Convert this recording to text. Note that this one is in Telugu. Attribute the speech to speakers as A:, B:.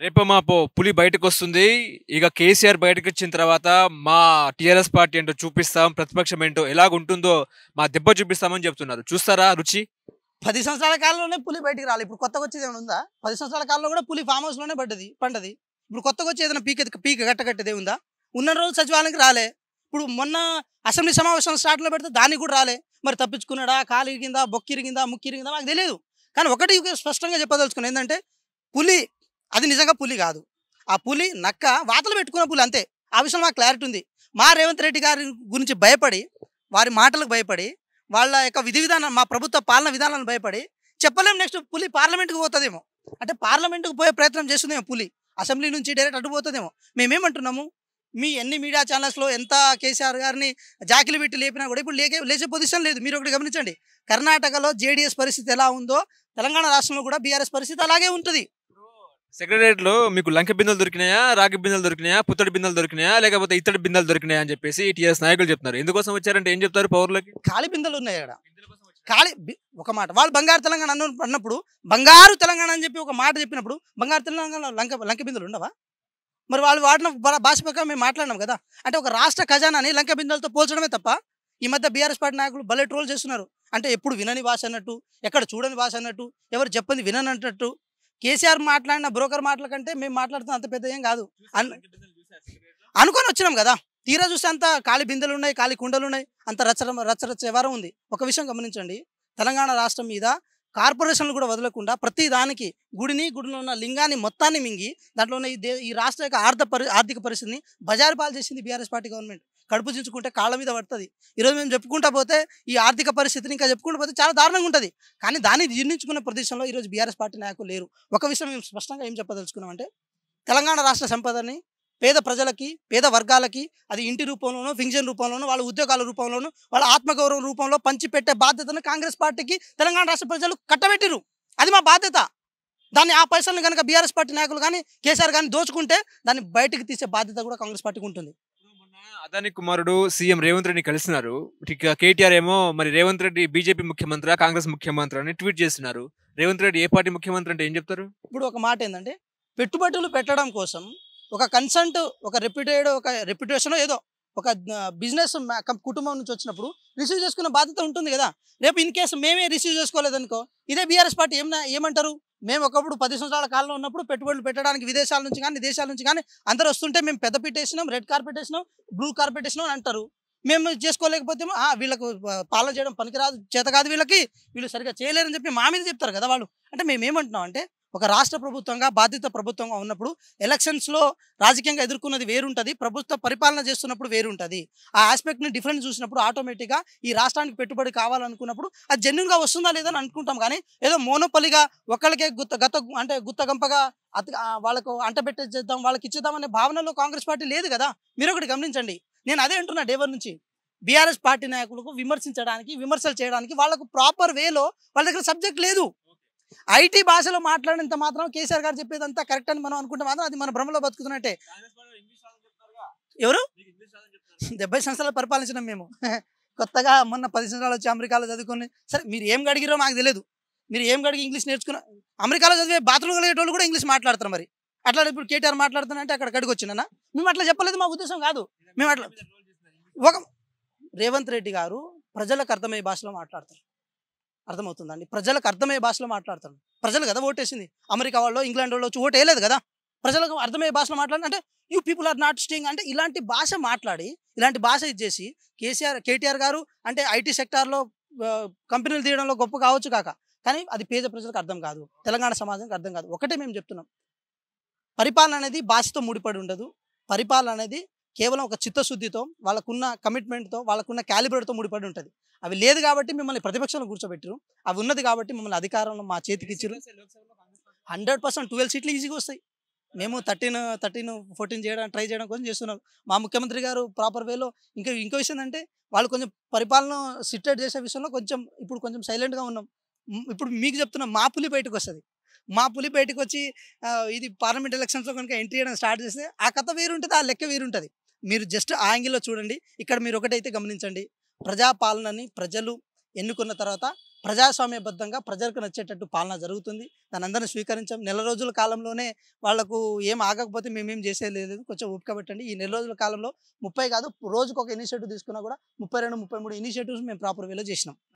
A: రేపో మాపో పులి బయటకొస్తుంది. ఇక కేసీఆర్ బయటకొచ్చిన తర్వాత మా టీఆర్ఎస్ పార్టీ ఏంటో చూపిస్తాం. ప్రతిపక్షం ఏంటో ఎలాగుంటుందో మా దెబ్బ చూపిస్తామని చెప్తున్నారు. చూస్తారా రుచి?
B: 10 సంవత్సరాల కాలంలోనే పులి బయటికి రాలి. ఇప్పుడు కొత్తగా వచ్చేది ఏమైనా ఉందా? 10 సంవత్సరాల కాలంలో కూడా పులి ఫామ్ హౌస్‌లోనే పండది. ఇప్పుడు కొత్తగా వచ్చి ఏదైనా పీక కట్టేదే ఉందా? ఉన్న రోజు సచివాలయానికి రాలే. ఇప్పుడు మొన్న అసెంబ్లీ సమావేశం స్టార్ట్‌లో పెడితే దానికి కూడా రాలే. మరి తప్పించుకున్నాడా? కాలు ఇరిగిందా? బొక్కిరిగిందా? ముక్కిరిగిందా? నాకు తెలీదు. కానీ ఒకటి స్పష్టంగా చెప్పదలుచుకున్నా ఏందంటే పులి అది నిజంగా పులి కాదు. ఆ పులి నక్క వాతలు పెట్టుకున్న పులి అంతే. ఆ విషయంలో మాకు క్లారిటీ ఉంది. మా రేవంత్ రెడ్డి గారి గురించి భయపడి, వారి మాటలకు భయపడి, వాళ్ళ యొక్క విధి విధానం మా ప్రభుత్వ పాలన విధానాలను భయపడి చెప్పలేం నెక్స్ట్ పులి పార్లమెంట్‌కి పోతదేమో. అంటే పార్లమెంట్‌కి పోయే ప్రయత్నం చేస్తుందేమో పులి. అసెంబ్లీ నుంచి డైరెక్ట్ అటు పోతదేమో. మేమేమంటున్నాము, మీ ఎన్ని మీడియా ఛానల్స్‌లో ఎంత కేసీఆర్ గారిని జాకిలి పెట్టి లేపినా కూడా ఇప్పుడు లేచే పొజిషన్ లేదు. మీరు ఒకటి గమనించండి. కర్ణాటకలో జేడీఎస్ పరిస్థితి ఎలా ఉందో తెలంగాణ రాష్ట్రంలో కూడా బీఆర్ఎస్ పరిస్థితి అలాగే ఉంటది.
A: సెక్రటేరియట్‌లో మీకు లంక బిందెలు దొరికినాయా? రాగి బిందెలు దొరికినాయా? పుత్తడి బిందెలు దొరికినాయా? లేకపోతే ఇత్తడి బిందెలు దొరికినాయా? అని చెప్పేసి టీఆర్ఎస్ నాయకులు చెప్తున్నారు. ఎందుకోసం వచ్చారంటే ఏం చెప్తారు పౌరులకి?
B: ఖాళీ బిందెలు ఉన్నాయి ఆడ. ఒక మాట వాళ్ళు బంగారు తెలంగాణ అన్నప్పుడు బంగారు తెలంగాణ అని చెప్పి ఒక మాట చెప్పినప్పుడు బంగారు తెలంగాణ లంక బిందెలు ఉండవా? మరి వాళ్ళు వాడిన భాష ప్రకారం మేము మాట్లాడినాం కదా. అంటే ఒక రాష్ట్ర ఖజానాని లంక బిందెలతో పోల్చడమే తప్ప ఈ మధ్య బీఆర్ఎస్ పార్టీ నాయకులు భలే ట్రోల్ చేస్తున్నారు. అంటే ఎప్పుడు వినని భాష అన్నట్టు, ఎక్కడ చూడని భాష అన్నట్టు, ఎవరు చెప్పని విననన్నట్టు. కేసీఆర్ మాట్లాడిన బ్రోకర్ మాటల కంటే మేము మాట్లాడుతున్న అంత పెద్ద ఏం కాదు అనుకొని వచ్చినాం కదా. తీరా చూస్తే అంత ఖాళీ బిందెలు ఉన్నాయి, ఖాళీ కుండలు ఉన్నాయి, అంత రచ్చ వ్యవహారం ఉంది. ఒక విషయం గమనించండి, తెలంగాణ రాష్ట్రం మీద కార్పొరేషన్లు కూడా వదలకుండా ప్రతి దానికి గుడిలో ఉన్న లింగాన్ని మొత్తాన్ని మింగి దాంట్లో ఉన్న ఈ రాష్ట్ర యొక్క ఆర్థిక పరిస్థితిని బజారు పాలు చేసింది బీఆర్ఎస్ పార్టీ గవర్నమెంట్. కడుపు చించుకుంటే కాళ్ళ మీద పడుతుంది. ఈరోజు మేము చెప్పుకుంటా పోతే ఈ ఆర్థిక పరిస్థితిని ఇంకా చెప్పుకుంటూ పోతే చాలా దారుణంగా ఉంటుంది. కానీ దాన్ని జీర్ణించుకున్న ప్రదేశంలో ఈరోజు బీఆర్ఎస్ పార్టీ నాయకులు లేరు. ఒక విషయం మేము స్పష్టంగా ఏం చెప్పదలుచుకున్నామంటే, తెలంగాణ రాష్ట్ర సంపదని పేద ప్రజలకి, పేద వర్గాలకి అది ఇంటి రూపంలోనో, పింఛన్ రూపంలోనో, వాళ్ళ ఉద్యోగాల రూపంలోనో, వాళ్ళ ఆత్మగౌరవం రూపంలో పంచిపెట్టే బాధ్యతను కాంగ్రెస్ పార్టీకి తెలంగాణ రాష్ట్ర ప్రజలు కట్టబెట్టిరు. అది మా బాధ్యత. దాన్ని ఆ పైసలను కనుక బీఆర్ఎస్ పార్టీ నాయకులు కానీ కేసీఆర్ కానీ దోచుకుంటే దాన్ని బయటకు తీసే బాధ్యత కూడా కాంగ్రెస్ పార్టీకి ఉంటుంది.
A: అదాని కుమారుడు సీఎం రేవంత్ రెడ్డిని కలిసినారు. ఇక కేటీఆర్ ఏమో మరి రేవంత్ రెడ్డి బీజేపీ ముఖ్యమంత్రి, కాంగ్రెస్ ముఖ్యమంత్రి అని ట్వీట్ చేస్తున్నారు. రేవంత్ రెడ్డి ఏ పార్టీ ముఖ్యమంత్రి అంటే ఏం చెప్తారు?
B: ఇప్పుడు ఒక మాట ఏంటంటే, పెట్టుబడులు పెట్టడం కోసం ఒక కన్సల్ట్, ఒక రెప్యుటేషన్ ఏదో ఒక బిజినెస్ కుటుంబం నుంచి వచ్చినప్పుడు రిసీవ్ చేసుకున్న బాధ్యత ఉంటుంది కదా. రేపు ఇన్ కేసు మేమే రిసీవ్ చేసుకోలేదనుకో, ఇదే బీఆర్ఎస్ పార్టీ ఏమంటారు? మేము ఒకప్పుడు 10 సంవత్సరాల కాలంలో ఉన్నప్పుడు పెట్టుబడులు పెట్టడానికి విదేశాల నుంచి కానీ దేశాల నుంచి కానీ అందరూ వస్తుంటే మేము పెద్ద పెట్టేసినాం, రెడ్ కార్పెట్ వేసినాం, బ్లూ కార్పెట్ వేసినాం అని అంటారు. మేము చేసుకోలేకపోతే వీళ్ళకు పాలన చేయడం పనికిరాదు, చేత కాదు, వీళ్ళు సరిగ్గా చేయలేరని చెప్పి మా మీద చెప్తారు కదా వాళ్ళు. అంటే మేము ఏమంటున్నాం అంటే, ఒక రాష్ట్ర ప్రభుత్వంగా బాధ్యత ప్రభుత్వంగా ఉన్నప్పుడు ఎలక్షన్స్లో రాజకీయంగా ఎదుర్కొన్నది వేరుంటుంది, ప్రభుత్వ పరిపాలన చేస్తున్నప్పుడు వేరుంటుంది. ఆ ఆస్పెక్ట్ని డిఫరెంట్ చూసినప్పుడు ఆటోమేటిక్గా ఈ రాష్ట్రానికి పెట్టుబడి కావాలనుకున్నప్పుడు అది జెన్యున్గా వస్తుందా లేదని అనుకుంటాం. కానీ ఏదో మోనోపలిగా ఒకళ్ళకే గుత్తగంపగా వాళ్ళకు అంటబెట్టేద్దాం, వాళ్ళకి ఇచ్చేద్దాం అనే భావనలో కాంగ్రెస్ పార్టీ లేదు కదా. మీరు ఒకటి గమనించండి. నేను అదే అంటున్నా డే వన్ నుంచి, బీఆర్ఎస్ పార్టీ నాయకులకు విమర్శలు చేయడానికి వాళ్ళకు ప్రాపర్ వేలో వాళ్ళ దగ్గర సబ్జెక్ట్ లేదు. ఐటీ భాషలో మాట్లాడినంత మాత్రం కేసీఆర్ గారు చెప్పేదంతా కరెక్ట్ అని మనం అనుకుంటే మాత్రం అది మన భ్రమలో బతుకుతున్నట్టే. ఎవరు 70 సంవత్సరాలు పరిపాలించినాం మేము. కొత్తగా మొన్న 10 సంవత్సరాలు వచ్చి అమెరికాలో చదువుకొని, సరే మీరు ఏం గడిగిరో మాకు తెలియదు, మీరు ఏం గడిగి ఇంగ్లీష్ నేర్చుకున్న, అమెరికాలో చదివే బాత్రూమ్ కలిగేటోళ్ళు కూడా ఇంగ్లీష్ మాట్లాడతారు. మరి అట్లా ఇప్పుడు కేటీఆర్ మాట్లాడుతున్నారంటే అక్కడ గడికి వచ్చినా మేము అట్లా చెప్పలేదు, మా ఉద్దేశం కాదు. మేము అట్లా రేవంత్ రెడ్డి గారు ప్రజలకు అర్థమయ్యే భాషలో మాట్లాడతారు. అర్థమవుతుందండి? ప్రజలకు అర్థమయ్యే భాషలో మాట్లాడతారు. ప్రజలు కదా ఓటేసింది. అమెరికా వాళ్ళు, ఇంగ్లాండ్ వాళ్ళు వచ్చి ఓటు వేయలేదు కదా. ప్రజలకు అర్థమయ్యే భాషలో మాట్లాడి అంటే you people are not staying అంటే ఇలాంటి భాష మాట్లాడి, ఇలాంటి భాష ఇచ్చేసి కేటీఆర్ గారు అంటే ఐటీ సెక్టార్లో కంపెనీలు తీయడంలో గొప్ప కావచ్చు కాక, కానీ అది పేద ప్రజలకు అర్థం కాదు, తెలంగాణ సమాజానికి అర్థం కాదు. ఒకటే మేము చెప్తున్నాం, పరిపాలన అనేది భాషతో ముడిపడి ఉండదు. పరిపాలన అనేది కేవలం ఒక చిత్తశుద్ధితో, వాళ్ళకున్న కమిట్మెంట్తో, వాళ్ళకున్న క్యాలిబరేట్తో ముడిపడి ఉంటుంది. అవి లేదు కాబట్టి మిమ్మల్ని ప్రతిపక్షంలో కూర్చోబెట్టరు, అవి ఉన్నది కాబట్టి మిమ్మల్ని అధికారంలో మా చేతికి ఇచ్చారు. 100% 12 సీట్లు ఈజీగా వస్తాయి. మేము 13-14 ట్రై చేయడం కోసం చేస్తున్నాం. మా ముఖ్యమంత్రి గారు ప్రాపర్ వేలో ఇంకో విషయం అంటే, వాళ్ళు కొంచెం పరిపాలన సిట్టెడ్ చేసే విషయంలో ఇప్పుడు కొంచెం సైలెంట్గా ఉన్నాం. ఇప్పుడు మీకు చెప్తున్నాం, మా పులి బయటకు వస్తుంది. మా పులి బయటకు వచ్చి ఇది పార్లమెంట్ ఎలక్షన్స్లో కనుక ఎంట్రీ చేయడం స్టార్ట్ చేస్తే ఆ కథ వేరుంటుంది, ఆ లెక్క వేరుంటుంది. మీరు జస్ట్ ఆ యాంగిల్లో చూడండి. ఇక్కడ మీరు ఒకటైతే గమనించండి, ప్రజాపాలనని ప్రజలు ఎన్నుకున్న తర్వాత ప్రజాస్వామ్యబద్ధంగా ప్రజలకు నచ్చేటట్టు పాలన జరుగుతుంది. దానందరిని స్వీకరించాం. నెల రోజుల కాలంలోనే వాళ్ళకు ఏం ఆగకపోతే మేమేం చేసేది లేదు. కొంచెం ఓపిక పట్టండి. ఈ నెల రోజుల కాలంలో 30 కాదు, రోజుకొక ఇనిషియేటివ్ తీసుకున్నా కూడా 32, 33 ఇనిషియేటివ్స్ మేము ప్రాపర్ వేలో చేసినాం.